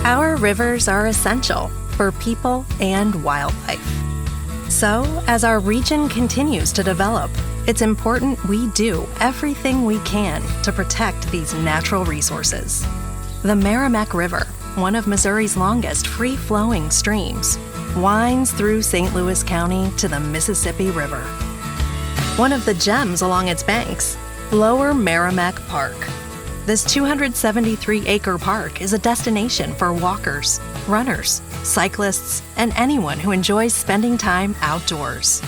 Our rivers are essential for people and wildlife. So, as our region continues to develop, it's important we do everything we can to protect these natural resources. The Meramec River, one of Missouri's longest free-flowing streams, winds through St. Louis County to the Mississippi River. One of the gems along its banks, Lower Meramec Park. This 273-acre park is a destination for walkers, runners, cyclists, and anyone who enjoys spending time outdoors.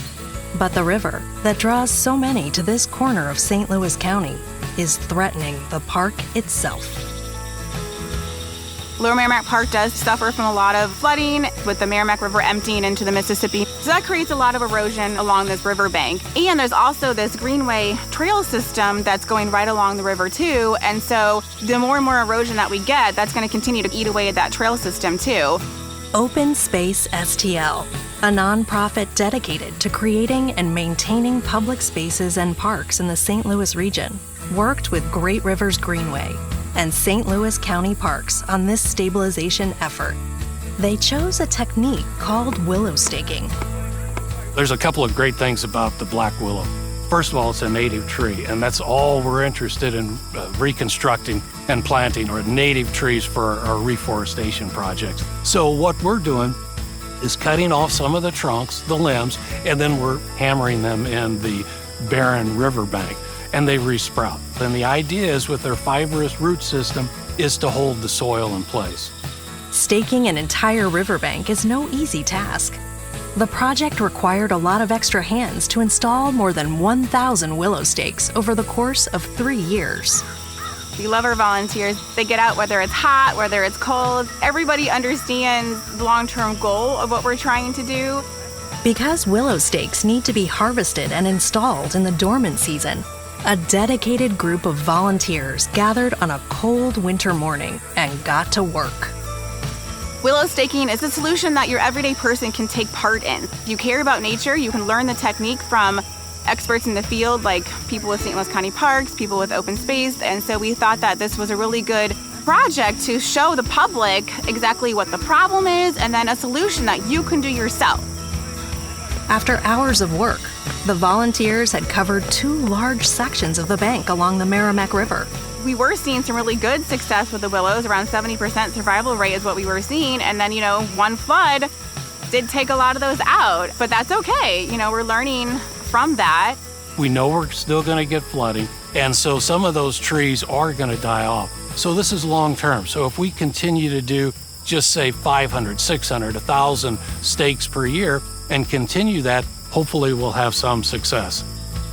But the river that draws so many to this corner of St. Louis County is threatening the park itself. Lower Meramec Park does suffer from a lot of flooding with the Meramec River emptying into the Mississippi. So that creates a lot of erosion along this riverbank. And there's also this greenway trail system that's going right along the river too. And so the more and more erosion that we get, that's going to continue to eat away at that trail system too. Open Space STL, a nonprofit dedicated to creating and maintaining public spaces and parks in the St. Louis region, worked with Great Rivers Greenway and St. Louis County Parks on this stabilization effort. They chose a technique called willow staking. There's a couple of great things about the black willow. First of all, it's a native tree, and that's all we're interested in reconstructing and planting are native trees for our reforestation projects. So what we're doing is cutting off some of the trunks, the limbs, and then we're hammering them in the barren riverbank, and they resprout. And the idea is with their fibrous root system is to hold the soil in place. Staking an entire riverbank is no easy task. The project required a lot of extra hands to install more than 1,000 willow stakes over the course of 3 years. We love our volunteers. They get out whether it's hot, whether it's cold. Everybody understands the long-term goal of what we're trying to do. Because willow stakes need to be harvested and installed in the dormant season, a dedicated group of volunteers gathered on a cold winter morning and got to work. Willow staking is a solution that your everyday person can take part in. If you care about nature, you can learn the technique from experts in the field like people with St. Louis County Parks, people with open space, and so we thought that this was a really good project to show the public exactly what the problem is and then a solution that you can do yourself. After hours of work, the volunteers had covered 2 large sections of the bank along the Meramec River. We were seeing some really good success with the willows. Around 70% survival rate is what we were seeing. And then, one flood did take a lot of those out. But that's okay. We're learning from that. We know we're still going to get flooding. And so some of those trees are going to die off. So this is long term. So if we continue to do just say 500, 600, 1,000 stakes per year and continue that, hopefully we'll have some success.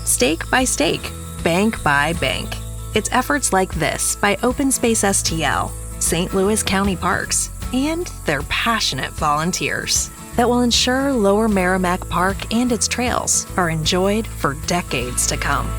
Stake by stake, bank by bank. It's efforts like this by Open Space STL, St. Louis County Parks, and their passionate volunteers that will ensure Lower Meramec Park and its trails are enjoyed for decades to come.